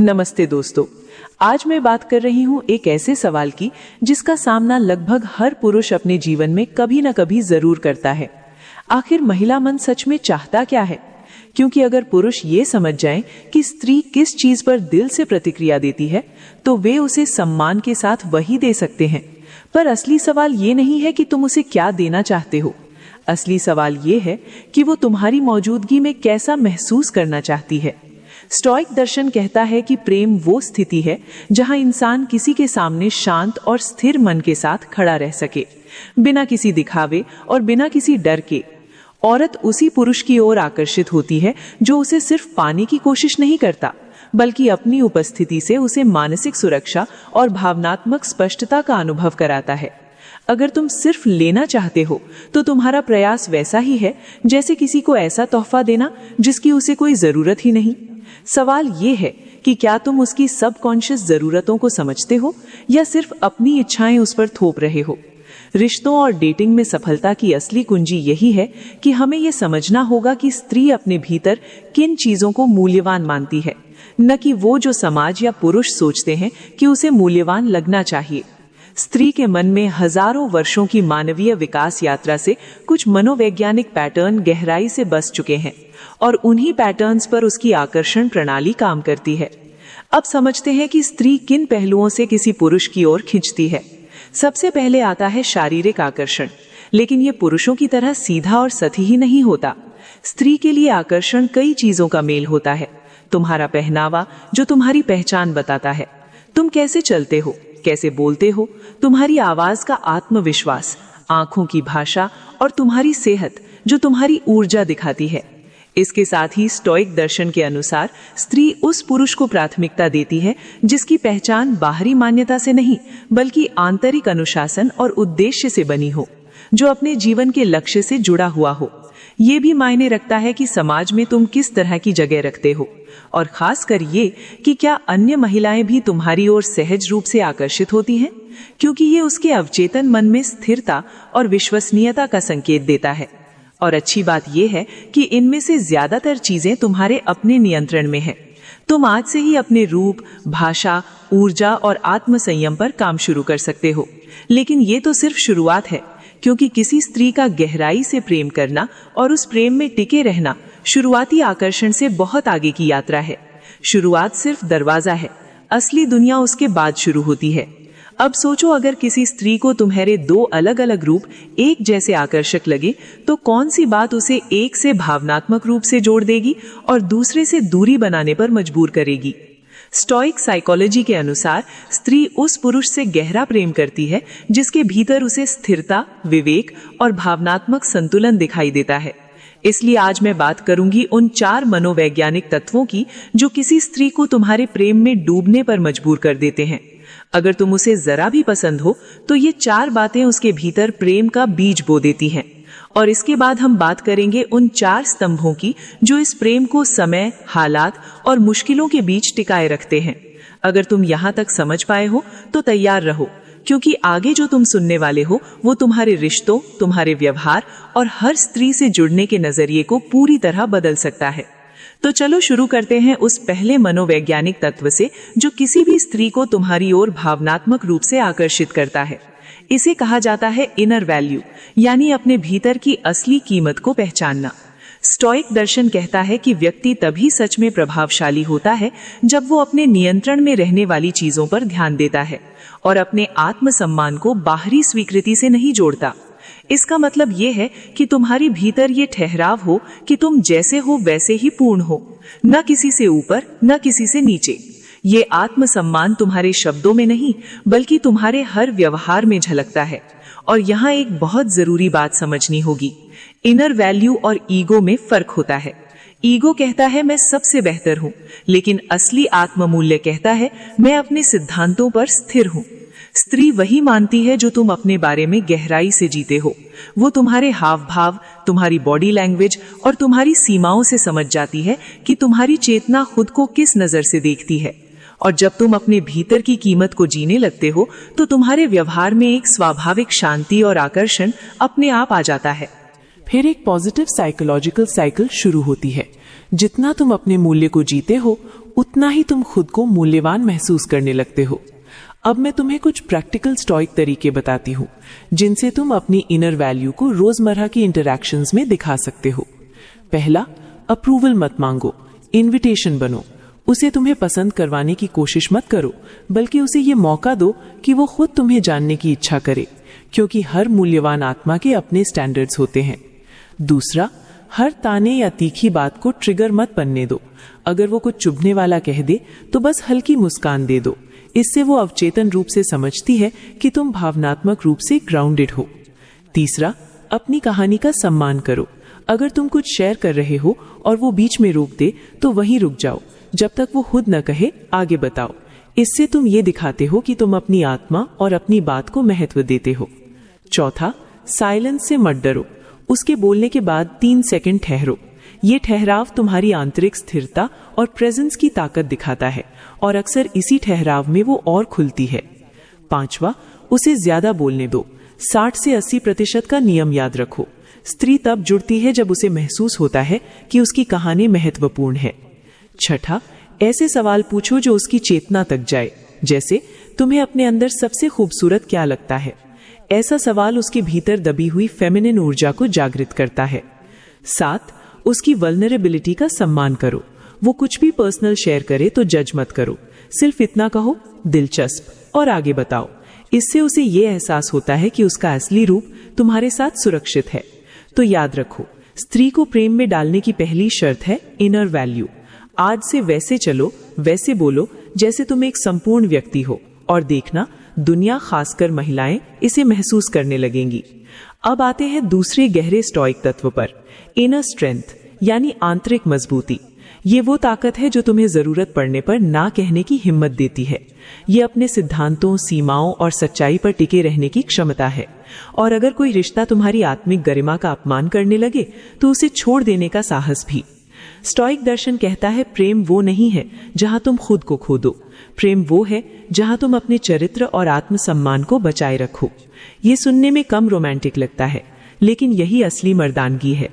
नमस्ते दोस्तों, आज मैं बात कर रही हूँ एक ऐसे सवाल की जिसका सामना लगभग हर पुरुष अपने जीवन में कभी न कभी जरूर करता है। आखिर महिला मन सच में चाहता क्या है? क्योंकि अगर पुरुष ये समझ जाएं कि स्त्री किस चीज पर दिल से प्रतिक्रिया देती है, तो वे उसे सम्मान के साथ वही दे सकते हैं। पर असली सवाल ये नहीं है कि तुम उसे क्या देना चाहते हो। असली सवाल ये है कि वो तुम्हारी मौजूदगी में कैसा महसूस करना चाहती है। स्टोइक दर्शन कहता है कि प्रेम वो स्थिति है जहां इंसान किसी के सामने शांत और स्थिर मन के साथ खड़ा रह सके, बिना किसी दिखावे और बिना किसी डर के। औरत उसी पुरुष की ओर आकर्षित होती है जो उसे सिर्फ पाने की कोशिश नहीं करता, बल्कि अपनी उपस्थिति से उसे मानसिक सुरक्षा और भावनात्मक स्पष्टता का अनुभव कराता है। अगर तुम सिर्फ लेना चाहते हो तो तुम्हारा प्रयास वैसा ही है जैसे किसी को ऐसा तोहफा देना जिसकी उसे कोई जरूरत ही नहीं। सवाल ये है कि क्या तुम उसकी सबकॉन्शियस जरूरतों को समझते हो या सिर्फ अपनी इच्छाएं उस पर थोप रहे हो। रिश्तों और डेटिंग में सफलता की असली कुंजी यही है कि हमें यह समझना होगा कि स्त्री अपने भीतर किन चीजों को मूल्यवान मानती है, न कि वो जो समाज या पुरुष सोचते हैं कि उसे मूल्यवान लगना चाहिए। स्त्री के मन में हजारों वर्षों की मानवीय विकास यात्रा से कुछ मनोवैज्ञानिक पैटर्न गहराई से बस चुके हैं और उन्हीं पैटर्न्स पर उसकी आकर्षण प्रणाली काम करती है। अब समझते हैं कि स्त्री किन पहलुओं से किसी पुरुष की ओर खींचती है। सबसे पहले आता है शारीरिक आकर्षण, लेकिन ये पुरुषों की तरह सीधा और सतही ही नहीं होता। स्त्री के लिए आकर्षण कई चीजों का मेल होता है। तुम्हारा पहनावा जो तुम्हारी पहचान बताता है, तुम कैसे चलते हो, कैसे बोलते हो, तुम्हारी आवाज का आत्मविश्वास, आंखों की भाषा और तुम्हारी सेहत जो तुम्हारी ऊर्जा दिखाती है। इसके साथ ही स्टोइक दर्शन के अनुसार स्त्री उस पुरुष को प्राथमिकता देती है जिसकी पहचान बाहरी मान्यता से नहीं बल्कि आंतरिक अनुशासन और उद्देश्य से बनी हो, जो अपने जीवन के लक्ष्य से जुड़ा हुआ हो। ये भी मायने रखता है कि समाज में तुम किस तरह की जगह रखते हो, और खासकर ये कि क्या अन्य महिलाएं भी तुम्हारी ओर सहज रूप से आकर्षित होती हैं, क्योंकि ये उसके अवचेतन मन में स्थिरता और विश्वसनीयता का संकेत देता है। और अच्छी बात यह है कि इनमें से ज्यादातर चीजें तुम्हारे अपने नियंत्रण में हैं। तुम आज से ही अपने रूप, भाषा, ऊर्जा और आत्मसंयम पर काम शुरू कर सकते हो। लेकिन ये तो सिर्फ शुरुआत है, क्योंकि किसी स्त्री का गहराई से प्रेम करना और उस प्रेम में टिके रहना शुरुआती आकर्षण से बहुत आगे की यात्रा है। शुरुआत सिर्फ दरवाजा है, असली दुनिया उसके बाद शुरू होती है। अब सोचो, अगर किसी स्त्री को तुम्हारे दो अलग अलग रूप एक जैसे आकर्षक लगे तो कौन सी बात उसे एक से भावनात्मक रूप से जोड़ देगी और दूसरे से दूरी बनाने पर मजबूर करेगी। स्टोइक साइकोलॉजी के अनुसार स्त्री उस पुरुष से गहरा प्रेम करती है जिसके भीतर उसे स्थिरता, विवेक और भावनात्मक संतुलन दिखाई देता है। इसलिए आज मैं बात करूंगी उन 4 मनोवैज्ञानिक तत्वों की जो किसी स्त्री को तुम्हारे प्रेम में डूबने पर मजबूर कर देते हैं। अगर तुम उसे जरा भी पसंद हो तो ये 4 बातें उसके भीतर प्रेम का बीज बो देती हैं। और इसके बाद हम बात करेंगे उन 4 स्तंभों की जो इस प्रेम को समय, हालात और मुश्किलों के बीच टिकाए रखते हैं। अगर तुम यहाँ तक समझ पाए हो तो तैयार रहो, क्योंकि आगे जो तुम सुनने वाले हो वो तुम्हारे रिश्तों, तुम्हारे व्यवहार और हर स्त्री से जुड़ने के नजरिए को पूरी तरह बदल सकता है। तो चलो शुरू करते हैं उस पहले मनोवैज्ञानिक तत्व से जो किसी भी स्त्री को तुम्हारी ओर भावनात्मक रूप से आकर्षित करता है। इसे कहा जाता है इनर वैल्यू, यानी अपने भीतर की असली कीमत को पहचानना। स्टोइक दर्शन कहता है कि व्यक्ति तभी सच में प्रभावशाली होता है जब वो अपने नियंत्रण में रहने वाली चीजों पर ध्यान देता है और अपने आत्मसम्मान को बाहरी स्वीकृति से नहीं जोड़ता। इसका मतलब ये है कि तुम्हारी भीतर ये ठहराव हो कि तुम जैसे हो वैसे ही पूर्ण हो, न किसी से ऊपर न किसी से नीचे। ये आत्मसम्मान तुम्हारे शब्दों में नहीं बल्कि तुम्हारे हर व्यवहार में झलकता है। और यहाँ एक बहुत जरूरी बात समझनी होगी, इनर वैल्यू और ईगो में फर्क होता है। ईगो कहता है मैं सबसे बेहतर हूँ, लेकिन असली आत्ममूल्य कहता है मैं अपने सिद्धांतों पर स्थिर हूँ। स्त्री वही मानती है जो तुम अपने बारे में गहराई से जीते हो। वो तुम्हारे हाव भाव, तुम्हारी बॉडी लैंग्वेज और तुम्हारी सीमाओं से समझ जाती है कि तुम्हारी चेतना खुद को किस नजर से देखती है। और जब तुम अपने भीतर की कीमत को जीने लगते हो तो तुम्हारे व्यवहार में एक स्वाभाविक शांति और आकर्षण अपने आप आ जाता है। फिर एक पॉजिटिव साइकोलॉजिकल साइकिल शुरू होती है। जितना तुम अपने मूल्य को जीते हो उतना ही तुम खुद को मूल्यवान महसूस करने लगते हो। अब मैं तुम्हें कुछ प्रैक्टिकल स्टोइक तरीके बताती हूँ जिनसे तुम अपनी इनर वैल्यू को रोजमर्रा की इंटरैक्शंस में दिखा सकते हो। पहला, अप्रूवल मत मांगो, इनविटेशन बनो। उसे तुम्हें पसंद करवाने की कोशिश मत करो, बल्कि उसे ये मौका दो कि वो खुद तुम्हें जानने की इच्छा करे, क्योंकि हर मूल्यवान आत्मा के अपने स्टैंडर्ड्स होते हैं। दूसरा, हर ताने या तीखी बात को ट्रिगर मत बनने दो। अगर वो कुछ चुभने वाला कह दे तो बस हल्की मुस्कान दे दो। इससे वो अवचेतन रूप से समझती है कि तुम भावनात्मक रूप से ग्राउंडेड हो। तीसरा, अपनी कहानी का सम्मान करो। अगर तुम कुछ शेयर कर रहे हो और वो बीच में रोक दे तो वहीं रुक जाओ, जब तक वो खुद न कहे आगे बताओ। इससे तुम ये दिखाते हो कि तुम अपनी आत्मा और अपनी बात को महत्व देते हो। चौथा, साइलेंस से मत डरो। उसके बोलने के बाद 3 सेकंड ठहरो। ये ठहराव तुम्हारी आंतरिक स्थिरता और प्रेजेंस की ताकत दिखाता है और अक्सर इसी ठहराव में वो और खुलती है। पांचवा, उसे ज्यादा बोलने दो। 60 से 80% का नियम याद रखो। स्त्री तब जुड़ती है जब उसे महसूस होता है कि उसकी कहानी महत्वपूर्ण है। छठा, ऐसे सवाल पूछो जो उसकी चेतना तक जाए, जैसे तुम्हें अपने अंदर सबसे खूबसूरत क्या लगता है। ऐसा सवाल उसके भीतर दबी हुई फेमिनिन ऊर्जा को जागृत करता है। 7, उसकी वल्नरेबिलिटी का सम्मान करो। वो कुछ भी पर्सनल शेयर करे तो जज मत करो, सिर्फ इतना कहो दिलचस्प और आगे बताओ। इससे उसे ये एहसास होता है कि उसका असली रूप तुम्हारे साथ सुरक्षित है। तो याद रखो, स्त्री को प्रेम में डालने की पहली शर्त है इनर वैल्यू। आज से वैसे चलो, वैसे बोलो जैसे तुम एक संपूर्ण व्यक्ति हो, और देखना दुनिया, खासकर महिलाएं, इसे महसूस करने लगेंगी। अब आते हैं दूसरे गहरे स्टोइक तत्व पर, इनर स्ट्रेंथ यानी आंतरिक मजबूती। ये वो ताकत है जो तुम्हें जरूरत पड़ने पर ना कहने की हिम्मत देती है। ये अपने सिद्धांतों, सीमाओं और सच्चाई पर टिके रहने की क्षमता है। और अगर कोई रिश्ता तुम्हारी आत्मिक गरिमा का अपमान करने लगे तो उसे छोड़ देने का साहस भी। स्टोइक दर्शन कहता है, प्रेम वो नहीं है जहां तुम खुद को खो दो। प्रेम वो है जहां तुम अपने चरित्र और आत्मसम्मान को बचाए रखो। ये सुनने में कम रोमांटिक लगता है, लेकिन यही असली मर्दानगी है।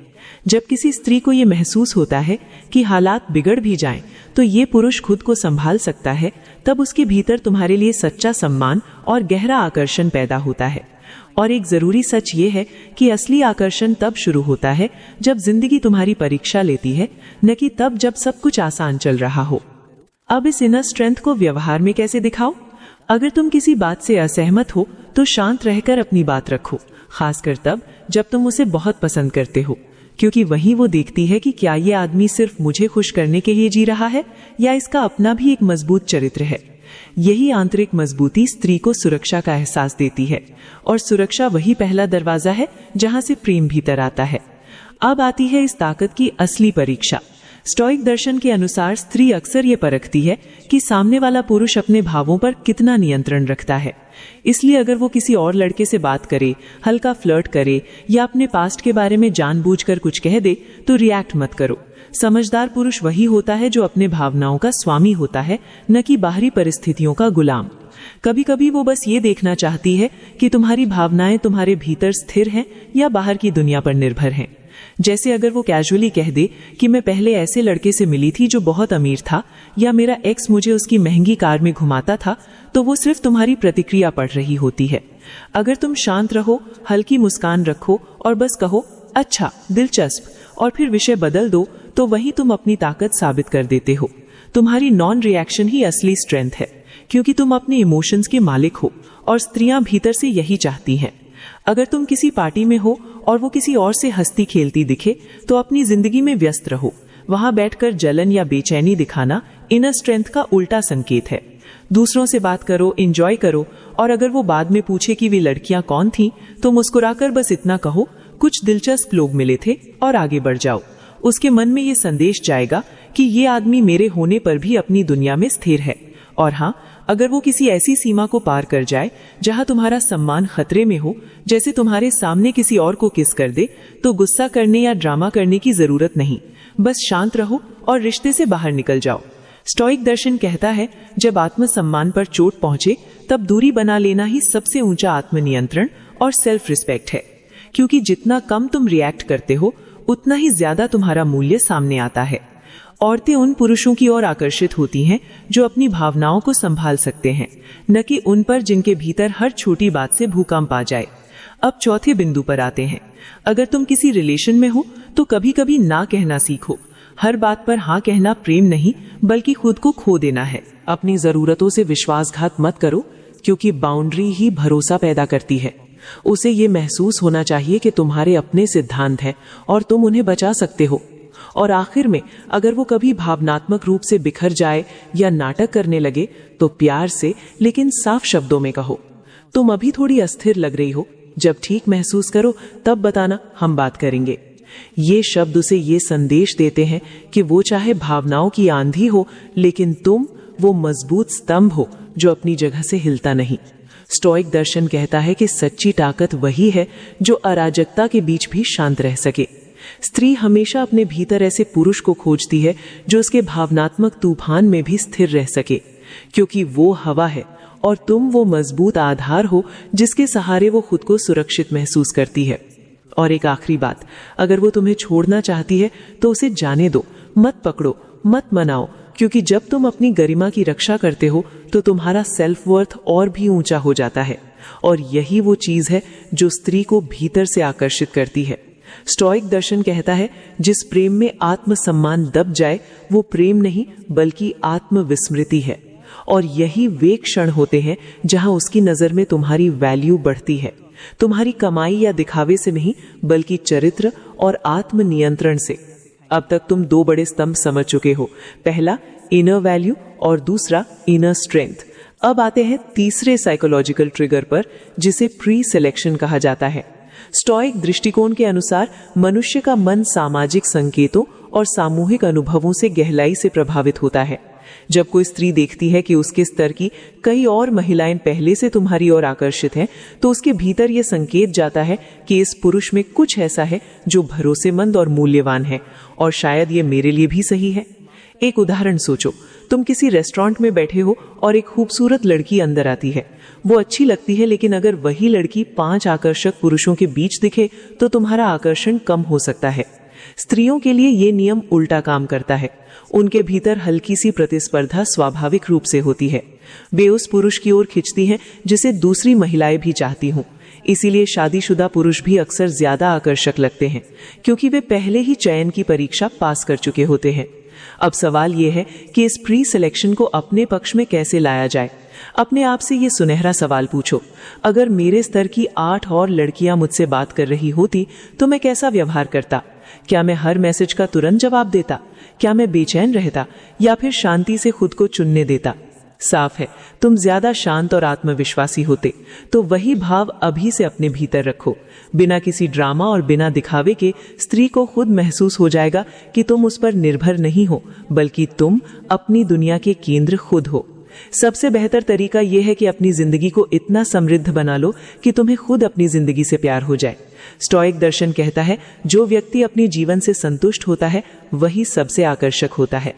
जब किसी स्त्री को ये महसूस होता है कि हालात बिगड़ भी जाएं, तो ये पुरुष खुद को संभाल सकता है, तब उसके भीतर तुम्हारे लिए सच्चा सम्मान और गहरा आकर्षण पैदा होता है। और एक जरूरी सच ये है कि असली आकर्षण तब शुरू होता है जब जिंदगी तुम्हारी परीक्षा लेती है, न कि तब जब सब कुछ आसान चल रहा हो। अब इस इनर स्ट्रेंथ को व्यवहार में कैसे दिखाओ? अगर तुम किसी बात से असहमत हो तो शांत रहकर अपनी बात रखो, खासकर तब जब तुम उसे बहुत पसंद करते हो, क्योंकि वहीं वो देखती है कि क्या ये आदमी सिर्फ मुझे खुश करने के लिए जी रहा है या इसका अपना भी एक मजबूत चरित्र है। यही आंतरिक मजबूती स्त्री को सुरक्षा का एहसास देती है, और सुरक्षा वही पहला दरवाजा है जहां से प्रेम भीतर आता है। अब आती है इस ताकत की असली परीक्षा। स्टोइक दर्शन के अनुसार स्त्री अक्सर ये परखती है कि सामने वाला पुरुष अपने भावों पर कितना नियंत्रण रखता है। इसलिए अगर वो किसी और लड़के से बात करे, हल्का फ्लर्ट करे या अपने पास्ट के बारे में जानबूझकर कुछ कह दे तो रिएक्ट मत करो। समझदार पुरुष वही होता है जो अपने भावनाओं का स्वामी होता है, न कि बाहरी परिस्थितियों का गुलाम। कभी कभी वो बस ये देखना चाहती है कि तुम्हारी भावनाएं तुम्हारे भीतर स्थिर हैं या बाहर की दुनिया पर निर्भर हैं। जैसे अगर वो कैजुअली कह दे कि मैं पहले ऐसे लड़के से मिली थी जो बहुत अमीर था, या मेरा एक्स मुझे उसकी महंगी कार में घुमाता था, तो वो सिर्फ तुम्हारी प्रतिक्रिया पढ़ रही होती है। अगर तुम शांत रहो, हल्की मुस्कान रखो और बस कहो अच्छा, दिलचस्प, और फिर विषय बदल दो, तो वही तुम अपनी ताकत साबित कर देते हो। तुम्हारी नॉन रिएक्शन ही असली स्ट्रेंथ है, क्योंकि तुम अपने इमोशंस के मालिक हो, और स्त्रियां भीतर से यही चाहती हैं। अगर तुम किसी पार्टी में हो और वो किसी और से हंसती खेलती दिखे, तो अपनी जिंदगी में व्यस्त रहो। वहां बैठकर जलन या बेचैनी दिखाना इनर स्ट्रेंथ का उल्टा संकेत है। दूसरों से बात करो, एंजॉय करो, और अगर वो बाद में पूछे कि वे लड़कियां कौन थीं, तो मुस्कुराकर बस इतना कहो कुछ दिलचस्प लोग मिले थे, और आगे बढ़ जाओ। उसके मन में ये संदेश जाएगा कि ये आदमी मेरे होने पर भी अपनी दुनिया में स्थिर है। और हाँ, अगर वो किसी ऐसी सीमा को पार कर जाए जहां तुम्हारा सम्मान खतरे में हो, जैसे तुम्हारे सामने किसी और को किस कर दे, तो गुस्सा करने या ड्रामा करने की जरूरत नहीं। बस शांत रहो और रिश्ते से बाहर निकल जाओ। स्टोइक दर्शन कहता है, जब आत्मसम्मान पर चोट पहुंचे तब दूरी बना लेना ही सबसे ऊंचा आत्मनियंत्रण और सेल्फ रिस्पेक्ट है, क्योंकि जितना कम तुम रिएक्ट करते हो, उतना ही ज्यादा तुम्हारा मूल्य सामने आता है। औरतें उन पुरुषों की ओर आकर्षित होती हैं जो अपनी भावनाओं को संभाल सकते हैं, न कि उन पर जिनके भीतर हर छोटी बात से भूकंप आ जाए। अब चौथे बिंदु पर आते हैं। अगर तुम किसी रिलेशन में हो तो कभी कभी ना कहना सीखो। हर बात पर हाँ कहना प्रेम नहीं बल्कि खुद को खो देना है। अपनी जरूरतों से विश्वासघात मत करो, क्योंकि बाउंड्री ही भरोसा पैदा करती है। उसे ये महसूस होना चाहिए कि तुम्हारे अपने सिद्धांत हैं और तुम उन्हें बचा सकते हो। और आखिर में अगर वो कभी भावनात्मक रूप से बिखर जाए या नाटक करने लगे तो प्यार से लेकिन साफ शब्दों में कहो, तुम अभी थोड़ी अस्थिर लग रही हो, जब ठीक महसूस करो तब बताना, हम बात करेंगे। ये शब्द उसे ये संदेश देते हैं कि वो चाहे भावनाओं की आंधी हो, लेकिन तुम वो मजबूत स्तंभ हो जो अपनी जगह से हिलता नहीं। स्टोइक दर्शन कहता है कि सच्ची ताकत वही है जो अराजकता के बीच भी शांत रह सके। स्त्री हमेशा अपने भीतर ऐसे पुरुष को खोजती है जो उसके भावनात्मक तूफान में भी स्थिर रह सके, क्योंकि वो हवा है और तुम वो मजबूत आधार हो जिसके सहारे वो खुद को सुरक्षित महसूस करती है। और एक आखिरी बात, अगर वो तुम्हें छोड़ना चाहती है तो उसे जाने दो, मत पकड़ो, मत मनाओ, क्योंकि जब तुम अपनी गरिमा की रक्षा करते हो तो तुम्हारा सेल्फ वर्थ और भी ऊंचा हो जाता है। और यही वो चीज है जो स्त्री को भीतर से आकर्षित करती है। स्टोइक दर्शन कहता है, जिस प्रेम में आत्मसम्मान दब जाए वो प्रेम नहीं बल्कि आत्मविस्मृति है। और यही वे क्षण होते हैं जहां उसकी नजर में तुम्हारी वैल्यू बढ़ती है, तुम्हारी कमाई या दिखावे से नहीं बल्कि चरित्र और आत्मनियंत्रण से। अब तक तुम दो बड़े स्तंभ समझ चुके हो, पहला इनर वैल्यू और दूसरा इनर स्ट्रेंथ। अब आते हैं तीसरे साइकोलॉजिकल ट्रिगर पर, जिसे प्री सिलेक्शन कहा जाता है। स्टोइक दृष्टिकोण के अनुसार मनुष्य का मन सामाजिक संकेतों और सामूहिक अनुभवों से गहराई से प्रभावित होता है। जब कोई स्त्री देखती है कि उसके स्तर की कई और महिलाएं पहले से तुम्हारी ओर आकर्षित हैं, तो उसके भीतर यह संकेत जाता है कि इस पुरुष में कुछ ऐसा है जो भरोसेमंद और मूल्यवान है, और शायद ये मेरे लिए भी सही है। एक उदाहरण सोचो, तुम किसी रेस्टोरेंट में बैठे हो और एक खूबसूरत लड़की अंदर आती है। वो अच्छी लगती है, लेकिन अगर वही लड़की 5 आकर्षक पुरुषों के बीच दिखे तो तुम्हारा आकर्षण कम हो सकता है। स्त्रियों के लिए ये नियम उल्टा काम करता है। उनके भीतर हल्की सी प्रतिस्पर्धा स्वाभाविक रूप से होती है। वे उस पुरुष की ओर खिंचती हैं जिसे दूसरी महिलाएं भी चाहती हों। इसीलिए शादीशुदा पुरुष भी अक्सर ज्यादा आकर्षक लगते हैं, क्योंकि वे पहले ही चयन की परीक्षा पास कर चुके होते हैं। अब सवाल यह है कि इस प्री सिलेक्शन को अपने पक्ष में कैसे लाया जाए। अपने आप से ये सुनहरा सवाल पूछो, अगर मेरे स्तर की 8 और लड़कियां मुझसे बात कर रही होती तो मैं कैसा व्यवहार करता? क्या मैं हर मैसेज का तुरंत जवाब देता? क्या मैं बेचैन रहता या फिर शांति से खुद को चुनने देता? साफ है, तुम ज्यादा शांत और आत्मविश्वासी होते। तो वही भाव अभी से अपने भीतर रखो। बिना किसी ड्रामा और बिना दिखावे के स्त्री को खुद महसूस हो जाएगा कि तुम उस पर निर्भर नहीं हो, बल्कि तुम अपनी दुनिया के केंद्र खुद हो। सबसे बेहतर तरीका यह है कि अपनी जिंदगी को इतना समृद्ध बना लो कि तुम्हें खुद अपनी जिंदगी से प्यार हो जाए। स्टोइक दर्शन कहता है, जो व्यक्ति अपने जीवन से संतुष्ट होता है वही सबसे आकर्षक होता है।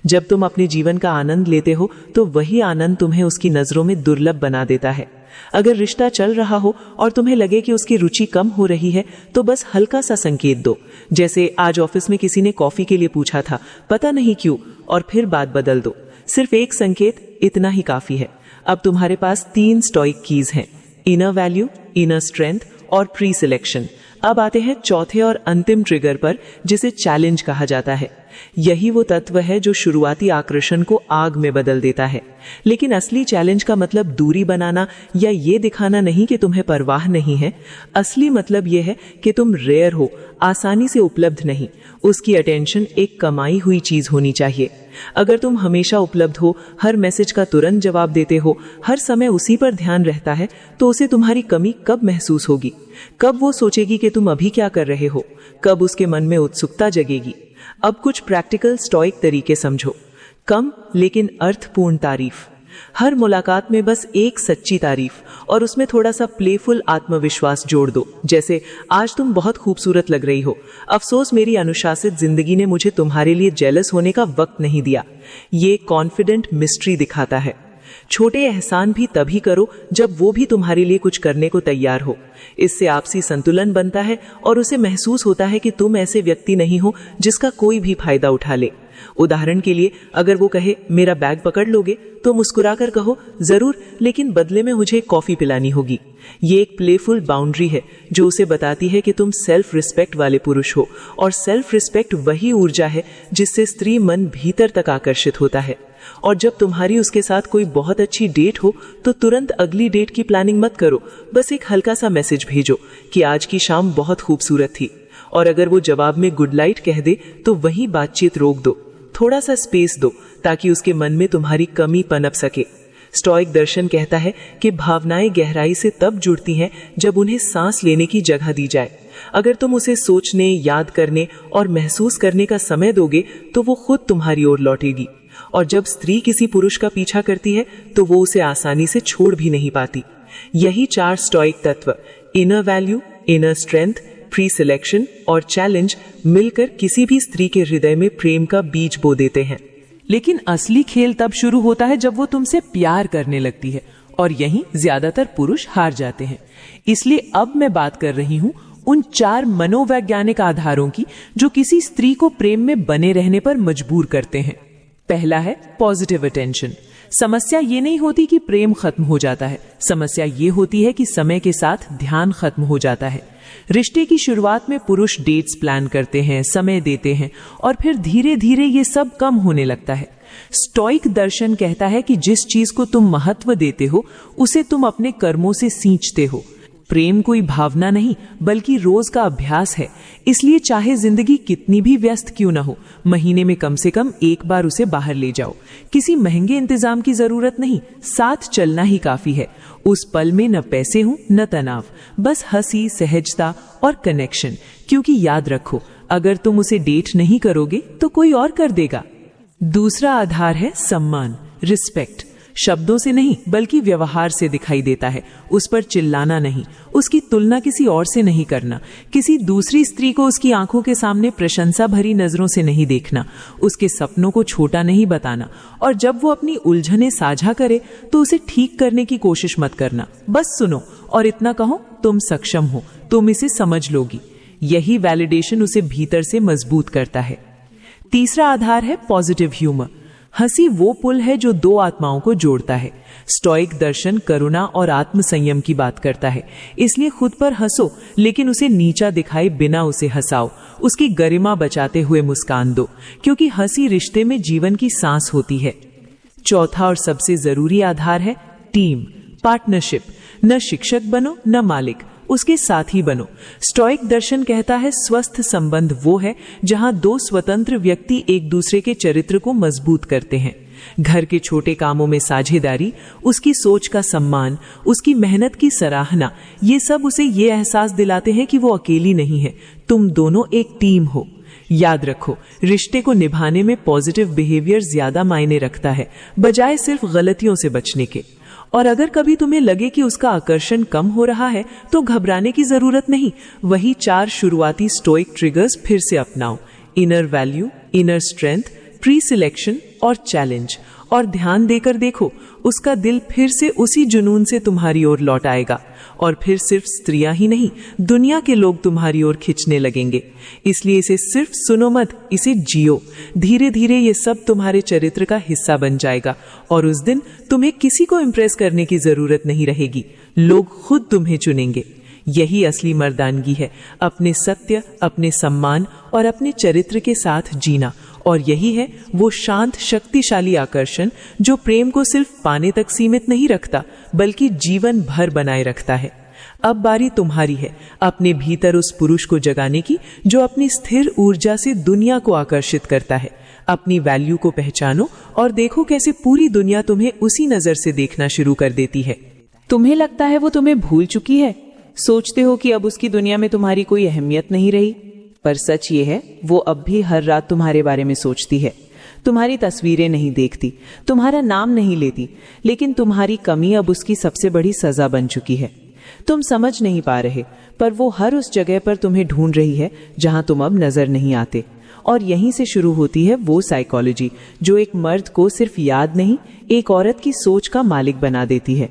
जब तुम अपने जीवन का आनंद लेते हो तो वही आनंद तुम्हें उसकी नजरों में दुर्लभ बना देता है। अगर रिश्ता चल रहा हो और तुम्हें लगे कि उसकी रुचि कम हो रही है, तो बस हल्का सा संकेत दो। जैसे आज ऑफिस में किसी ने कॉफी के लिए पूछा था, पता नहीं क्यों, और फिर बात बदल दो। सिर्फ एक संकेत, इतना ही काफी है। अब तुम्हारे पास 3 स्टोइक कीज हैं, इनर वैल्यू, इनर स्ट्रेंथ और प्री सिलेक्शन। अब आते हैं चौथे और अंतिम ट्रिगर पर, जिसे चैलेंज कहा जाता है। यही वो तत्व है जो शुरुआती आकर्षण को आग में बदल देता है। लेकिन असली चैलेंज का मतलब दूरी बनाना या ये दिखाना नहीं कि तुम्हें परवाह नहीं है। असली मतलब यह है कि तुम रेयर हो, आसानी से उपलब्ध नहीं। उसकी अटेंशन एक कमाई हुई चीज होनी चाहिए। अगर तुम हमेशा उपलब्ध हो, हर मैसेज का तुरंत जवाब देते हो, हर समय उसी पर ध्यान रहता है, तो उसे तुम्हारी कमी कब महसूस होगी? कब वो सोचेगी कि तुम अभी क्या कर रहे हो? कब उसके मन में उत्सुकता जगेगी? अब कुछ प्रैक्टिकल स्टोइक तरीके समझो। कम लेकिन अर्थपूर्ण तारीफ। हर मुलाकात में बस एक सच्ची तारीफ और उसमें थोड़ा सा प्लेफुल आत्मविश्वास जोड़ दो। जैसे, आज तुम बहुत खूबसूरत लग रही हो, अफसोस मेरी अनुशासित जिंदगी ने मुझे तुम्हारे लिए जेलस होने का वक्त नहीं दिया। ये कॉन्फिडेंट मिस्ट्री दिखाता है। छोटे एहसान भी तभी करो जब वो भी तुम्हारे लिए कुछ करने को तैयार हो। इससे आपसी संतुलन बनता है और उसे महसूस होता है कि तुम ऐसे व्यक्ति नहीं हो जिसका कोई भी फायदा उठा ले। उदाहरण के लिए, अगर वो कहे मेरा बैग पकड़ लोगे, तो मुस्कुराकर कहो जरूर, लेकिन बदले में मुझे कॉफी पिलानी होगी। ये एक प्लेफुल बाउंड्री है जो उसे बताती है कि तुम सेल्फ रिस्पेक्ट वाले पुरुष हो, और सेल्फ रिस्पेक्ट वही ऊर्जा है जिससे स्त्री मन भीतर तक आकर्षित होता है। और जब तुम्हारी उसके साथ कोई बहुत अच्छी डेट हो तो तुरंत अगली डेट की प्लानिंग मत करो, बस एक हल्का सा मैसेज भेजो कि आज की शाम बहुत खूबसूरत थी। और अगर वो जवाब में गुड नाइट कह दे तो वही बातचीत रोक दो, थोड़ा सा स्पेस दो ताकि उसके मन में तुम्हारी कमी पनप सके। स्टोइक दर्शन कहता है कि भावनाएं गहराई से तब जुड़ती हैं जब उन्हें सांस लेने की जगह दी जाए। अगर तुम उसे सोचने, याद करने और महसूस करने का समय दोगे तो वो खुद तुम्हारी ओर लौटेगी। और जब स्त्री किसी पुरुष का पीछा करती है तो वो उसे आसानी से छोड़ भी नहीं पाती। यही 4 स्टोइक तत्व, inner value, inner strength, pre selection और चैलेंज, मिलकर किसी भी स्त्री के हृदय में प्रेम का बीज बो देते हैं। लेकिन असली खेल तब शुरू होता है जब वो तुमसे प्यार करने लगती है, और यहीं ज्यादातर पुरुष हार जाते हैं। इसलिए अब मैं बात कर रही हूं उन 4 मनोवैज्ञानिक आधारों की जो किसी स्त्री को प्रेम में बने रहने पर मजबूर करते हैं। पहला है पॉजिटिव अटेंशन। समस्या ये नहीं होती कि प्रेम खत्म हो जाता है, समस्या ये होती है कि समय के साथ ध्यान खत्म हो जाता है। रिश्ते की शुरुआत में पुरुष डेट्स प्लान करते हैं, समय देते हैं, और फिर धीरे धीरे ये सब कम होने लगता है। स्टोइक दर्शन कहता है कि जिस चीज को तुम महत्व देते हो उसे तुम अपने कर्मों से सींचते हो। प्रेम कोई भावना नहीं बल्कि रोज का अभ्यास है। इसलिए चाहे जिंदगी कितनी भी व्यस्त क्यों ना हो, महीने में कम से कम एक बार उसे बाहर ले जाओ। किसी महंगे इंतजाम की जरूरत नहीं, साथ चलना ही काफी है। उस पल में न पैसे हो न तनाव, बस हंसी, सहजता और कनेक्शन। क्योंकि याद रखो, अगर तुम उसे डेट नहीं करोगे तो कोई और कर देगा। दूसरा आधार है सम्मान, रिस्पेक्ट। शब्दों से नहीं बल्कि व्यवहार से दिखाई देता है। उस पर चिल्लाना नहीं, उसकी तुलना किसी और से नहीं करना, किसी दूसरी स्त्री को उसकी आंखों के सामने प्रशंसा भरी नजरों से नहीं देखना, उसके सपनों को छोटा नहीं बताना, और जब वो अपनी उलझने साझा करे तो उसे ठीक करने की कोशिश मत करना। बस सुनो और इतना कहो, तुम सक्षम हो, तुम इसे समझ लोगी। यही वैलिडेशन उसे भीतर से मजबूत करता है। तीसरा आधार है पॉजिटिव ह्यूमर। हंसी वो पुल है जो 2 आत्माओं को जोड़ता है। स्टोइक दर्शन करुणा और आत्म संयम की बात करता है। इसलिए खुद पर हंसो, लेकिन उसे नीचा दिखाए बिना उसे हंसाओ। उसकी गरिमा बचाते हुए मुस्कान दो, क्योंकि हंसी रिश्ते में जीवन की सांस होती है। चौथा और सबसे जरूरी आधार है टीम, पार्टनरशिप। न शिक्षक बनो न मालिक, उसके साथी बनो। स्टोइक दर्शन कहता है स्वस्थ संबंध वो है जहां 2 स्वतंत्र व्यक्ति एक दूसरे के चरित्र को मजबूत करते हैं। घर के छोटे कामों में साझेदारी, उसकी सोच का सम्मान, उसकी मेहनत की सराहना, ये सब उसे ये एहसास दिलाते हैं कि वो अकेली नहीं है, तुम दोनों एक टीम हो। याद रखो, रिश्ते को निभाने में पॉजिटिव बिहेवियर ज्यादा मायने रखता है, बजाय सिर्फ गलतियों से बचने के। और अगर कभी तुम्हें लगे कि उसका आकर्षण कम हो रहा है तो घबराने की जरूरत नहीं। वही 4 शुरुआती स्टोइक ट्रिगर्स फिर से अपनाओ, inner value, inner strength, pre selection और चैलेंज। और ध्यान देकर देखो, उसका दिल फिर से उसी जुनून से तुम्हारी ओर लौट आएगा। और फिर सिर्फ स्त्रियां ही नहीं, दुनिया के लोग तुम्हारी ओर खिंचने लगेंगे। इसलिए इसे सिर्फ सुनो मत, इसे जियो। धीरे धीरे ये सब तुम्हारे चरित्र का हिस्सा बन जाएगा, और उस दिन तुम्हें किसी को इम्प्रेस करने की जरूरत नहीं रहेगी। लोग खुद तुम्हें चुनेंगे। यही असली मर्दानगी है, अपने सत्य, अपने सम्मान और अपने चरित्र के साथ जीना। और यही है वो शांत, शक्तिशाली आकर्षण जो प्रेम को सिर्फ पाने तक सीमित नहीं रखता, बल्कि जीवन भर बनाए रखता है। अब बारी तुम्हारी है अपने भीतर उस पुरुष को जगाने की जो अपनी स्थिर ऊर्जा से दुनिया को आकर्षित करता है। अपनी वैल्यू को पहचानो और देखो कैसे पूरी दुनिया तुम्हें उसी नजर से देखना शुरू कर देती है। तुम्हें लगता है वो तुम्हें भूल चुकी है, सोचते हो कि अब उसकी दुनिया में तुम्हारी कोई अहमियत नहीं रही, पर सच ये है वो अब भी हर रात तुम्हारे बारे में सोचती है। तुम्हारी तस्वीरें नहीं देखती, तुम्हारा नाम नहीं लेती, लेकिन तुम्हारी कमी अब उसकी सबसे बड़ी सजा बन चुकी है। तुम समझ नहीं पा रहे, पर वो हर उस जगह पर तुम्हें ढूंढ रही है जहां तुम अब नजर नहीं आते। और यहीं से शुरू होती है वो साइकोलॉजी जो एक मर्द को सिर्फ याद नहीं, एक औरत की सोच का मालिक बना देती है।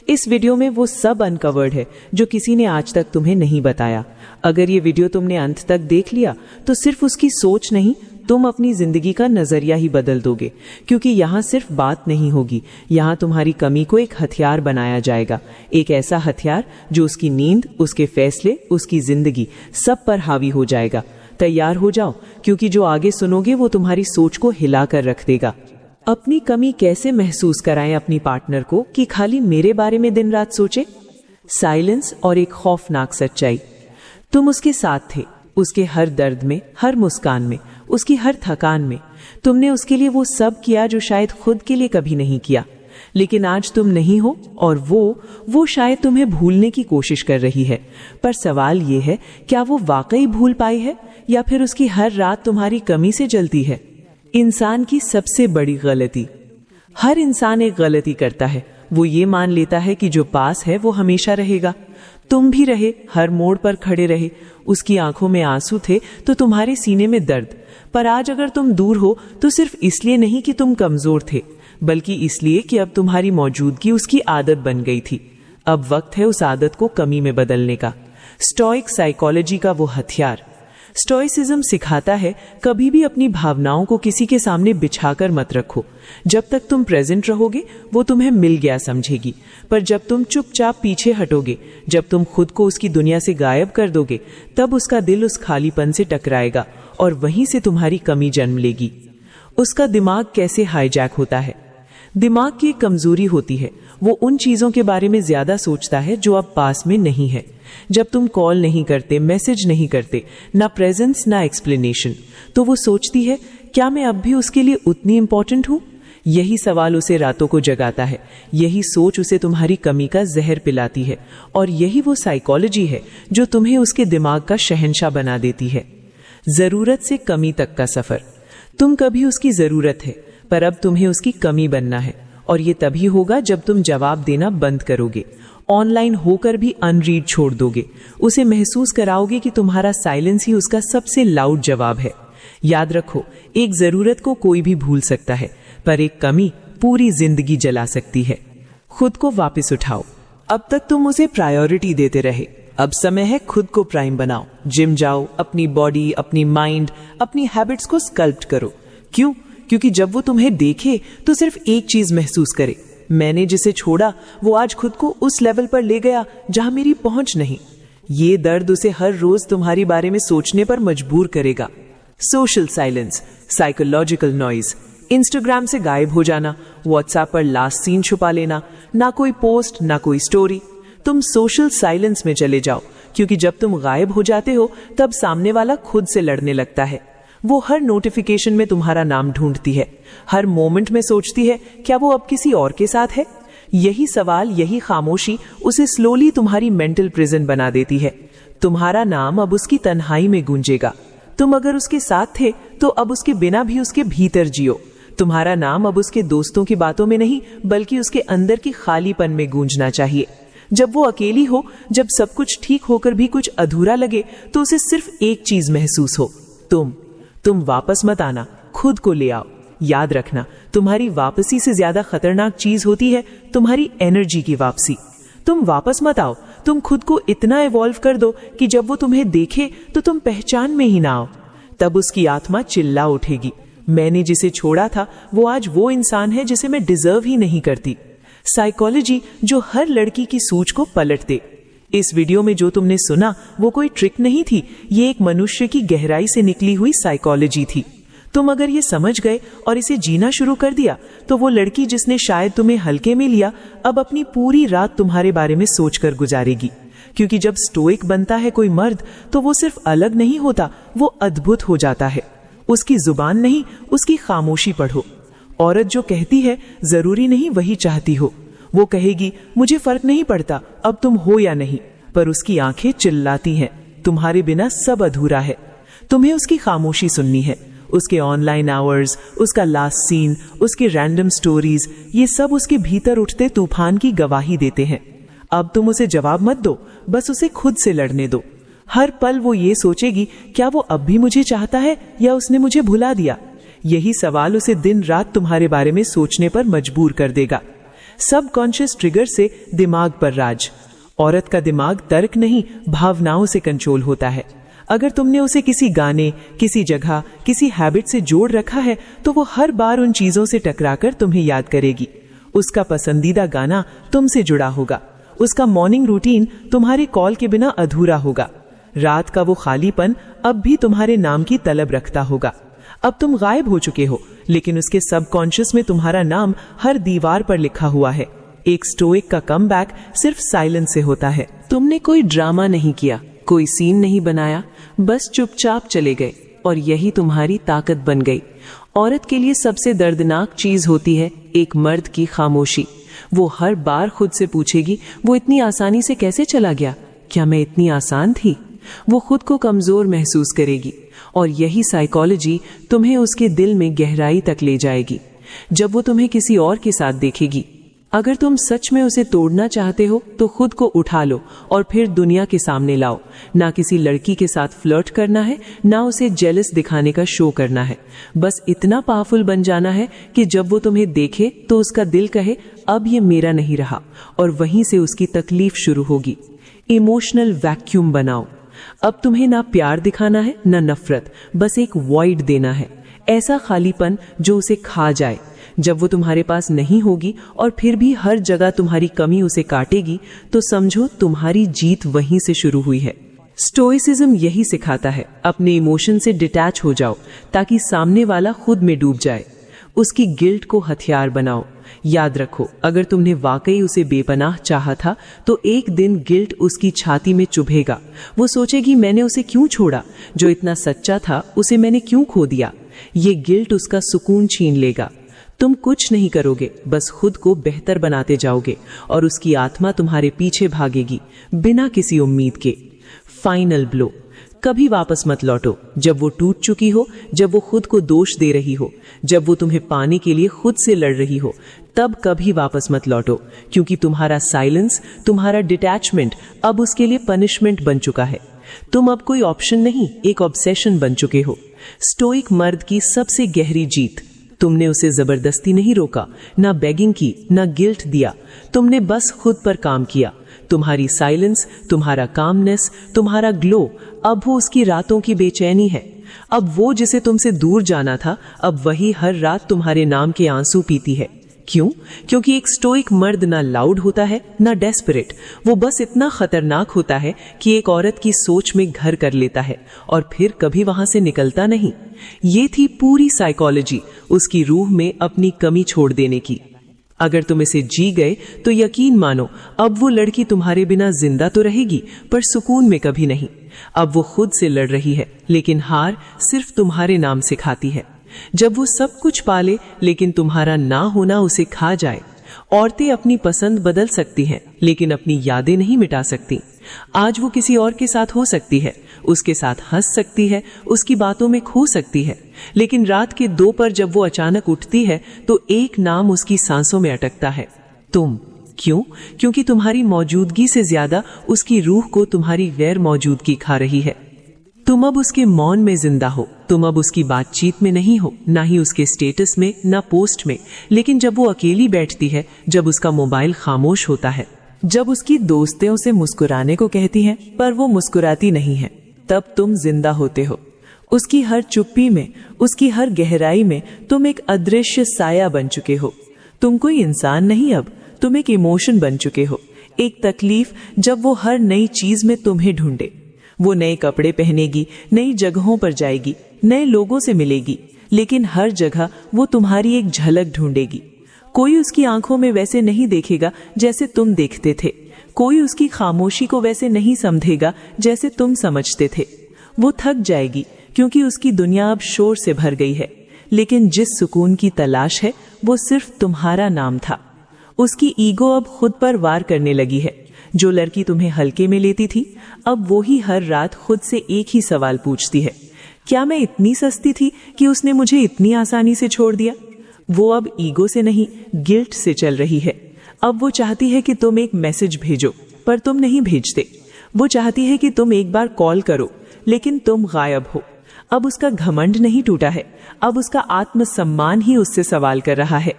इस वीडियो में वो सब अनकवर्ड है जो किसी ने आज तक तुम्हें नहीं बताया। अगर ये वीडियो तुमने अंत तक देख लिया तो सिर्फ उसकी सोच नहीं, तुम अपनी जिंदगी का नजरिया ही बदल दोगे, क्योंकि यहाँ सिर्फ बात नहीं होगी, यहाँ तुम्हारी कमी को एक हथियार बनाया जाएगा, एक ऐसा हथियार जो उसकी नींद, उसके फैसले, उसकी जिंदगी सब पर हावी हो जाएगा। तैयार हो जाओ, क्योंकि जो आगे सुनोगे वो तुम्हारी सोच को हिला कर रख देगा। अपनी कमी कैसे महसूस कराएं अपनी पार्टनर को कि खाली मेरे बारे में दिन रात सोचे? साइलेंस और एक खौफनाक सच्चाई। तुम उसके साथ थे, उसके हर दर्द में, हर मुस्कान में, उसकी हर थकान में। तुमने उसके लिए वो सब किया जो शायद खुद के लिए कभी नहीं किया। लेकिन आज तुम नहीं हो और वो शायद तुम्हें भूलने की कोशिश कर रही है। पर सवाल ये है, क्या वो वाकई भूल पाई है या फिर उसकी हर रात तुम्हारी कमी से जलती है? इंसान की सबसे बड़ी गलती, हर इंसान एक गलती करता है, वो ये मान लेता है कि जो पास है वो हमेशा रहेगा। तुम भी रहे, हर मोड़ पर खड़े रहे, उसकी आंखों में आंसू थे तो तुम्हारे सीने में दर्द। पर आज अगर तुम दूर हो तो सिर्फ इसलिए नहीं कि तुम कमजोर थे, बल्कि इसलिए कि अब तुम्हारी मौजूदगी उसकी आदत बन गई थी। अब वक्त है उस आदत को कमी में बदलने का। स्टोइक साइकोलॉजी का वो हथियार। स्टोइसिज्म सिखाता है कभी भी अपनी भावनाओं को किसी के सामने बिछाकर मत रखो। जब तक तुम प्रेजेंट रहोगे वो तुम्हें मिल गया समझेगी, पर जब तुम चुपचाप पीछे हटोगे, जब तुम खुद को उसकी दुनिया से गायब कर दोगे, तब उसका दिल उस खालीपन से टकराएगा और वहीं से तुम्हारी कमी जन्म लेगी। उसका दिमाग कैसे हाईजैक होता है? दिमाग की एक कमजोरी होती है, वो उन चीजों के बारे में ज्यादा सोचता है जो अब पास में नहीं है। जब तुम कॉल नहीं करते, मैसेज नहीं करते, ना प्रेजेंस ना एक्सप्लेनेशन, तो वो सोचती है क्या मैं अब भी उसके लिए उतनी इंपॉर्टेंट हूं? यही सवाल उसे रातों को जगाता है, यही सोच उसे तुम्हारी कमी का जहर पिलाती है, और यही वो साइकोलॉजी है जो तुम्हें उसके दिमाग का शहंशाह बना देती है। जरूरत से कमी तक का सफर। तुम कभी उसकी जरूरत है, पर अब तुम्हें उसकी कमी बनना है, और ये तभी होगा जब तुम जवाब देना बंद करोगे, ऑनलाइन होकर भी अनरीड छोड़ दोगे, उसे महसूस कराओगे कि तुम्हारा साइलेंस ही उसका सबसे लाउड जवाब है। याद रखो, एक जरूरत को कोई भी भूल सकता है, पर एक कमी पूरी जिंदगी जला सकती है। खुद को वापस उठाओ। अब तक तुम उसे प्रायोरिटी देते रहे, अब समय है खुद को प्राइम बनाओ। जिम जाओ, अपनी बॉडी, अपनी माइंड, अपनी हैबिट्स को स्कल्प्ट करो। क्यों? क्योंकि जब वो तुम्हें देखे तो सिर्फ एक चीज महसूस करे, मैंने जिसे छोड़ा वो आज खुद को उस लेवल पर ले गया जहां मेरी पहुंच नहीं। ये दर्द उसे हर रोज तुम्हारी बारे में सोचने पर मजबूर करेगा। Social silence, psychological noise. Instagram से गायब हो जाना, व्हाट्सएप पर लास्ट सीन छुपा लेना, ना कोई पोस्ट ना कोई स्टोरी। तुम सोशल साइलेंस में चले जाओ, क्योंकि जब तुम गायब हो जाते हो तब सामने वाला खुद से लड़ने लगता है। वो हर नोटिफिकेशन में तुम्हारा नाम ढूंढती है, हर मोमेंट में सोचती है क्या वो अब किसी और के साथ है। यही सवाल, यही खामोशी उसे स्लोली तुम्हारी मेंटल प्रिजन बना देती है। तुम्हारा नाम अब उसकी तन्हाई में गूंजेगा। तुम अगर उसके साथ थे तो अब उसके बिना भी उसके भीतर जियो। तुम्हारा नाम अब उसके दोस्तों की बातों में नहीं, बल्कि उसके अंदर की खालीपन में गूंजना चाहिए। जब वो अकेली हो, जब सब कुछ ठीक होकर भी कुछ अधूरा लगे, तो उसे सिर्फ एक चीज महसूस हो, तुम वापस मत आना, खुद को ले आओ। याद रखना, तुम्हारी वापसी से ज्यादा खतरनाक चीज होती है तुम्हारी एनर्जी की वापसी। तुम वापस मत आओ, तुम खुद को इतना इवॉल्व कर दो कि जब वो तुम्हें देखे तो तुम पहचान में ही ना आओ। तब उसकी आत्मा चिल्ला उठेगी, मैंने जिसे छोड़ा था वो आज वो इंसान है जिसे मैं डिजर्व ही नहीं करती। साइकोलॉजी जो हर लड़की की सोच को पलट दे। इस वीडियो में जो तुमने सुना वो कोई ट्रिक नहीं थी, ये एक मनुष्य की गहराई से निकली हुई साइकोलॉजी थी। तुम अगर ये समझ गए और इसे जीना शुरू कर दिया, तो वो लड़की जिसने शायद तुम्हें हल्के में लिया, अब अपनी पूरी रात तुम्हारे बारे में सोचकर गुजारेगी। क्योंकि जब स्टोइक बनता है कोई मर्द, तो वो सिर्फ अलग नहीं होता, वो अद्भुत हो जाता है। उसकी जुबान नहीं, उसकी खामोशी पढ़ो। औरत जो कहती है जरूरी नहीं वही चाहती हो। वो कहेगी मुझे फर्क नहीं पड़ता अब तुम हो या नहीं, पर उसकी आंखें चिल्लाती हैं तुम्हारे बिना सब अधूरा है। तुम्हें उसकी खामोशी सुननी है, उसके ऑनलाइन आवर्स, उसका लास्ट सीन, उसके रैंडम स्टोरीज, ये सब उसके भीतर उठते तूफान की गवाही देते हैं। अब तुम उसे जवाब मत दो, बस उसे खुद से लड़ने दो। हर पल वो ये सोचेगी क्या वो अब भी मुझे चाहता है या उसने मुझे भुला दिया। यही सवाल उसे दिन रात तुम्हारे बारे में सोचने पर मजबूर कर देगा। सबकॉन्शियस ट्रिगर से दिमाग पर राज। औरत का दिमाग तर्क नहीं भावनाओं से कंट्रोल होता है। अगर तुमने उसे किसी गाने, किसी जगह, किसी हैबिट से जोड़ रखा है तो वो हर बार उन चीजों से टकराकर तुम्हें याद करेगी। उसका पसंदीदा गाना तुमसे जुड़ा होगा, उसका मॉर्निंग रूटीन तुम्हारे कॉल के बिना अधूरा होगा, रात का वो खालीपन अब भी तुम्हारे नाम की तलब रखता होगा। अब तुम गायब हो चुके हो, लेकिन उसके सबकॉन्शियस में तुम्हारा नाम हर दीवार पर लिखा हुआ है। एक स्टोइक का कमबैक सिर्फ साइलेंस से होता है। तुमने कोई ड्रामा नहीं किया, कोई सीन नहीं बनाया, बस चुपचाप चले गए और यही तुम्हारी ताकत बन गई। औरत के लिए सबसे दर्दनाक चीज होती है एक मर्द की खामोशी। वो हर बार खुद से पूछेगी, वो इतनी आसानी से कैसे चला गया? क्या मैं इतनी आसान थी? वो खुद को कमजोर महसूस करेगी और यही साइकोलॉजी तुम्हें उसके दिल में गहराई तक ले जाएगी। जब वो तुम्हें किसी और के साथ देखेगी, अगर तुम सच में उसे तोड़ना चाहते हो तो खुद को उठा लो और फिर दुनिया के सामने लाओ। ना किसी लड़की के साथ फ्लर्ट करना है, ना उसे जेलस दिखाने का शो करना है। बस इतना पावरफुल बन जाना है कि जब वो तुम्हें देखे तो उसका दिल कहे अब ये मेरा नहीं रहा, और वहीं से उसकी तकलीफ शुरू होगी। इमोशनल वैक्यूम बनाओ। अब तुम्हें ना प्यार दिखाना है ना नफरत, बस एक वॉइड देना है, ऐसा खालीपन जो उसे खा जाए। जब वो तुम्हारे पास नहीं होगी और फिर भी हर जगह तुम्हारी कमी उसे काटेगी, तो समझो तुम्हारी जीत वहीं से शुरू हुई है। स्टोइसिज्म यही सिखाता है, अपने इमोशन से डिटैच हो जाओ ताकि सामने वाला खुद में डूब जाए। उसकी गिल्ट को हथियार बनाओ। याद रखो, अगर तुमने वाकई उसे बेपनाह चाहा था तो एक दिन गिल्ट उसकी छाती में चुभेगा। वो सोचेगी मैंने उसे क्यों छोड़ा, जो इतना सच्चा था उसे मैंने क्यों खो दिया। ये गिल्ट उसका सुकून छीन लेगा। तुम कुछ नहीं करोगे, बस खुद को बेहतर बनाते जाओगे और उसकी आत्मा तुम्हारे पीछे भागेगी बिना किसी उम्मीद के। Final blow. कभी वापस मत लौटो जब वो टूट चुकी हो, जब वो खुद को दोष दे रही हो, जब वो तुम्हें पाने के लिए खुद से लड़ रही हो, तब कभी वापस मत लौटो, क्योंकि तुम्हारा साइलेंस, तुम्हारा डिटैचमेंट अब उसके लिए पनिशमेंट बन चुका है। तुम अब कोई ऑप्शन नहीं, एक ऑब्सेशन बन चुके हो। स्टोइक मर्द की सबसे गहरी जीत। तुमने उसे जबरदस्ती नहीं रोका, ना बेगिंग की, ना गिल्ट दिया। तुमने बस खुद पर काम किया। तुम्हारी साइलेंस, तुम्हारा कामनेस, तुम्हारा ग्लो, अब वो उसकी रातों की बेचैनी है। अब वो जिसे तुमसे दूर जाना था, अब वही हर रात तुम्हारे नाम के आंसू पीती है। क्यों? क्योंकि एक स्टोइक मर्द ना लाउड होता है ना डेस्परेट। वो बस इतना खतरनाक होता है कि एक औरत की सोच में घर कर लेता है और फिर कभी वहां से निकलता नहीं। ये थी पूरी साइकोलॉजी, उसकी रूह में अपनी कमी छोड़ देने की। अगर तुम इसे जी गए तो यकीन मानो, अब वो लड़की तुम्हारे बिना जिंदा तो रहेगी पर सुकून में कभी नहीं। अब वो खुद से लड़ रही है, लेकिन हार सिर्फ तुम्हारे नाम से खाती है। जब वो सब कुछ पाले लेकिन तुम्हारा ना होना उसे खा जाए। औरतें अपनी पसंद बदल सकती हैं, लेकिन अपनी यादें नहीं मिटा सकती। आज वो किसी और के साथ हो सकती है, उसके साथ हंस सकती है, उसकी बातों में खो सकती है, लेकिन रात के 2 पर जब वो अचानक उठती है तो एक नाम उसकी सांसों में अटकता है, तुम। क्यों? क्योंकि तुम्हारी मौजूदगी से ज्यादा उसकी रूह को तुम्हारी गैर मौजूदगी खा रही है। तुम अब उसके मौन में जिंदा हो। तुम अब उसकी बातचीत में नहीं हो, ना ही उसके स्टेटस में, ना पोस्ट में। लेकिन जब वो अकेली बैठती है, जब उसका मोबाइल खामोश होता है, जब उसकी दोस्तें उसे मुस्कुराने को कहती हैं पर वो मुस्कुराती नहीं है, तब तुम जिंदा होते हो। उसकी हर चुप्पी में, उसकी हर गहराई में तुम एक अदृश्य साया बन चुके हो। तुम कोई इंसान नहीं, अब तुम एक इमोशन बन चुके हो। एक तकलीफ जब वो हर नई चीज में तुम्हें ढूंढे। वो नए कपड़े पहनेगी, नई जगहों पर जाएगी, नए लोगों से मिलेगी, लेकिन हर जगह वो तुम्हारी एक झलक ढूंढेगी। कोई उसकी आंखों में वैसे नहीं देखेगा जैसे तुम देखते थे। कोई उसकी खामोशी को वैसे नहीं समझेगा जैसे तुम समझते थे। वो थक जाएगी क्योंकि उसकी दुनिया अब शोर से भर गई है, लेकिन जिस सुकून की तलाश है वो सिर्फ तुम्हारा नाम था। उसकी ईगो अब खुद पर वार करने लगी है। जो लड़की तुम्हें हल्के में लेती थी, अब वो ही हर रात खुद से एक ही सवाल पूछती है, क्या मैं इतनी सस्ती थी कि उसने मुझे इतनी आसानी से छोड़ दिया? वो अब ईगो से नहीं, गिल्ट से चल रही है। अब वो चाहती है कि तुम एक मैसेज भेजो, पर तुम नहीं भेजते। वो चाहती है कि तुम एक बार कॉल करो, लेकिन तुम गायब हो। अब उसका घमंड नहीं टूटा है, अब उसका आत्मसम्मान ही उससे सवाल कर रहा है।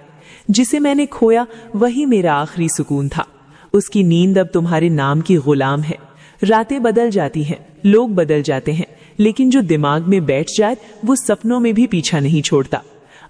जिसे मैंने खोया वही मेरा आखिरी सुकून था। उसकी नींद अब तुम्हारे नाम की गुलाम है। रातें बदल जाती हैं, लोग बदल जाते हैं, लेकिन जो दिमाग में बैठ जाए वो सपनों में भी पीछा नहीं छोड़ता।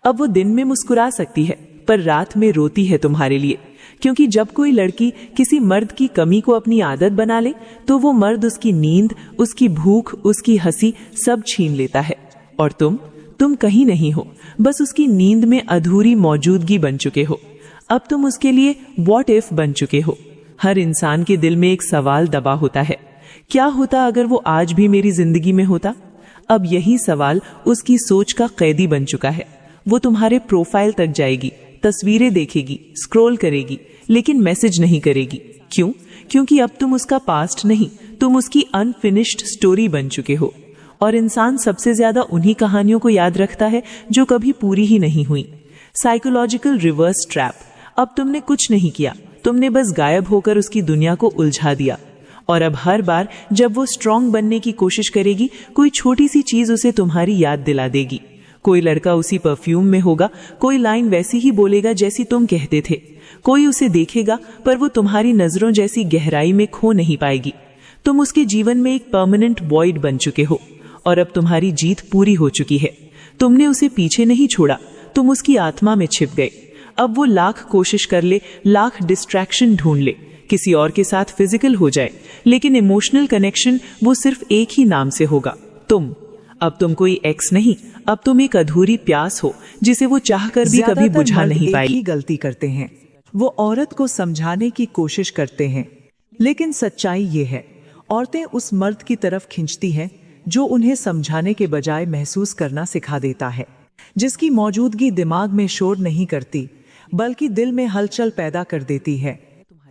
अब वो दिन में मुस्कुरा सकती है पर रात में रोती है तुम्हारे लिए, क्योंकि जब कोई लड़की किसी मर्द की कमी को अपनी आदत बना ले तो वो मर्द उसकी नींद, उसकी भूख, उसकी हंसी सब छीन लेता है। और तुम कहीं नहीं हो, बस उसकी नींद में अधूरी मौजूदगी बन चुके हो। अब तुम उसके लिए व्हाट इफ बन चुके हो। हर इंसान के दिल में एक सवाल दबा होता है, क्या होता अगर वो आज भी मेरी जिंदगी में होता। अब यही सवाल उसकी सोच का कैदी बन चुका है। वो तुम्हारे प्रोफाइल तक जाएगी, तस्वीरें देखेगी, स्क्रॉल करेगी, लेकिन मैसेज नहीं करेगी। क्यों? क्योंकि अब तुम उसका पास्ट नहीं, तुम उसकी अनफिनिश्ड स्टोरी बन चुके हो। और इंसान सबसे ज्यादा उन्हीं कहानियों को याद रखता है जो कभी पूरी ही नहीं हुई। Psychological reverse trap. अब तुमने कुछ नहीं किया, तुमने बस गायब होकर उसकी दुनिया को उलझा दिया। और अब हर बार जब वो स्ट्रांग बनने की कोशिश करेगी, कोई छोटी सी चीज उसे तुम्हारी याद दिला देगी। कोई लड़का उसी परफ्यूम में होगा, कोई लाइन वैसी ही बोलेगा जैसी तुम कहते थे। कोई उसे देखेगा पर वो तुम्हारी नजरों जैसी गहराई में खो नहीं पाएगी। तुम उसके जीवन में एक परमानेंट वॉइड बन चुके हो और अब तुम्हारी जीत पूरी हो चुकी है। तुमने उसे पीछे नहीं छोड़ा, तुम उसकी आत्मा में छिप गए। अब वो लाख कोशिश कर ले, लाख डिस्ट्रैक्शन ढूंढ ले, किसी और के साथ फिजिकल हो जाए, लेकिन इमोशनल कनेक्शन वो सिर्फ एक ही नाम से होगा, तुम। अब तुम कोई एक्स नहीं, अब तुम एक अधूरी प्यास हो जिसे वो चाहकर भी कभी बुझा नहीं पाई। एक ही गलती करते हैं, वो औरत को समझाने की कोशिश करते हैं, लेकिन सच्चाई ये है, औरतें उस मर्द की तरफ खींचती हैं जो उन्हें समझाने के बजाय महसूस करना सिखा देता है, जिसकी मौजूदगी दिमाग में शोर नहीं करती बल्कि दिल में हलचल पैदा कर देती है।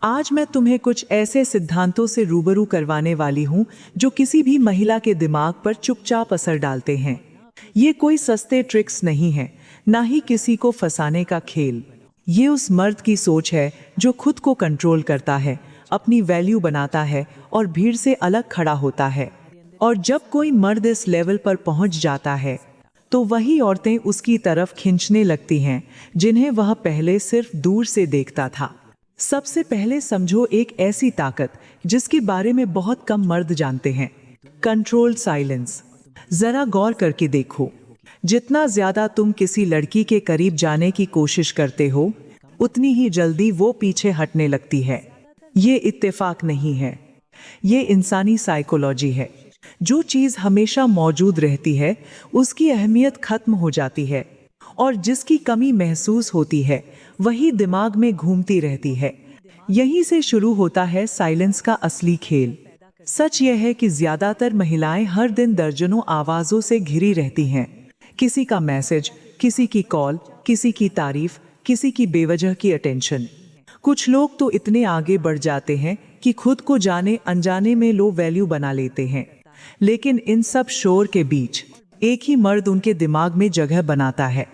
आज मैं तुम्हें कुछ ऐसे सिद्धांतों से रूबरू करवाने वाली हूं जो किसी भी महिला के दिमाग पर चुपचाप असर डालते हैं। ये कोई सस्ते ट्रिक्स नहीं है, ना ही किसी को फंसाने का खेल। ये उस मर्द की सोच है जो खुद को कंट्रोल करता है, अपनी वैल्यू बनाता है और भीड़ से अलग खड़ा होता है। और जब कोई मर्द इस लेवल पर पहुंच जाता है तो वही औरतें उसकी तरफ खींचने लगती हैं जिन्हें वह पहले सिर्फ दूर से देखता था। सबसे पहले समझो एक ऐसी ताकत जिसके बारे में बहुत कम मर्द जानते हैं, कंट्रोल्ड साइलेंस। जरा गौर करके देखो, जितना ज्यादा तुम किसी लड़की के करीब जाने की कोशिश करते हो, उतनी ही जल्दी वो पीछे हटने लगती है। ये इत्तेफाक नहीं है, ये इंसानी साइकोलॉजी है। जो चीज हमेशा मौजूद रहती है उसकी अहमियत खत्म हो जाती है, और जिसकी कमी महसूस होती है वही दिमाग में घूमती रहती है। यहीं से शुरू होता है साइलेंस का असली खेल। सच यह है कि ज्यादातर महिलाएं हर दिन दर्जनों आवाजों से घिरी रहती हैं। किसी का मैसेज, किसी की कॉल, किसी की तारीफ, किसी की बेवजह की अटेंशन। कुछ लोग तो इतने आगे बढ़ जाते हैं कि खुद को जाने अनजाने में लो वैल्यू बना लेते हैं, लेकिन इन सब शोर के बीच एक ही मर्द उनके दिमाग में जगह बनाता है।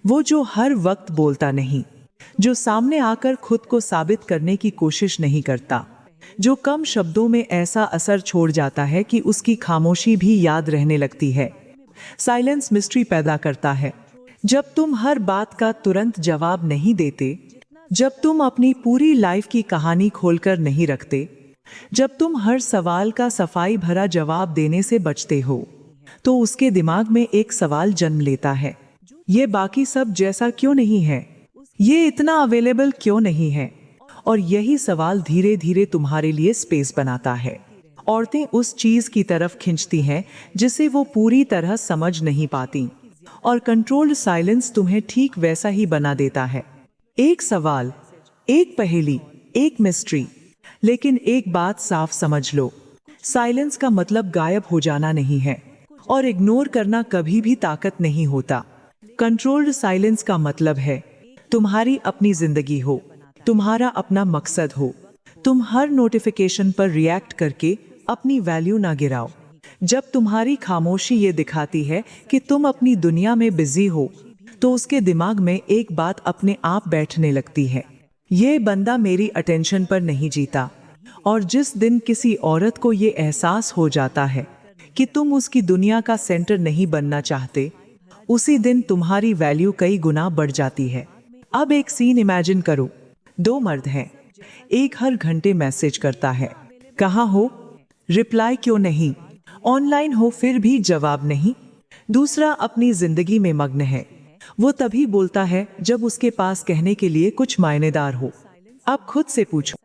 वो जो हर वक्त बोलता नहीं, जो सामने आकर खुद को साबित करने की कोशिश नहीं करता, जो कम शब्दों में ऐसा असर छोड़ जाता है कि उसकी खामोशी भी याद रहने लगती है। साइलेंस मिस्ट्री पैदा करता है। जब तुम हर बात का तुरंत जवाब नहीं देते, जब तुम अपनी पूरी लाइफ की कहानी खोलकर नहीं रखते, जब तुम हर सवाल का सफाई भरा जवाब देने से बचते हो, तो उसके दिमाग में एक सवाल जन्म लेता है, ये बाकी सब जैसा क्यों नहीं है, ये इतना अवेलेबल क्यों नहीं है। और यही सवाल धीरे धीरे तुम्हारे लिए स्पेस बनाता है। औरतें उस चीज की तरफ खींचती हैं जिसे वो पूरी तरह समझ नहीं पाती, और कंट्रोल्ड साइलेंस तुम्हें ठीक वैसा ही बना देता है। एक सवाल, एक पहेली, एक मिस्ट्री। लेकिन एक बात साफ समझ लो, साइलेंस का मतलब गायब हो जाना नहीं है, और इग्नोर करना कभी भी ताकत नहीं होता। कंट्रोल्ड साइलेंस का मतलब है तुम्हारी अपनी जिंदगी हो, तुम्हारा अपना मकसद हो। तुम हर नोटिफिकेशन पर रिएक्ट करके अपनी वैल्यू ना गिराओ। जब तुम्हारी खामोशी ये दिखाती है कि तुम अपनी दुनिया में बिजी हो, तो उसके दिमाग में एक बात अपने आप बैठने लगती है, ये बंदा मेरी अटेंशन पर नहीं जीता। और जिस दिन किसी औरत को ये एहसास हो जाता है कि तुम उसकी दुनिया का सेंटर नहीं बनना चाहते, उसी दिन तुम्हारी वैल्यू कई गुना बढ़ जाती है। अब एक सीन इमेजिन करो, दो मर्द हैं, एक हर घंटे मैसेज करता है, कहाँ हो, रिप्लाई क्यों नहीं, ऑनलाइन हो फिर भी जवाब नहीं। दूसरा अपनी जिंदगी में मग्न है। वो तभी बोलता है जब उसके पास कहने के लिए कुछ मायनेदार हो। अब खुद से पूछो,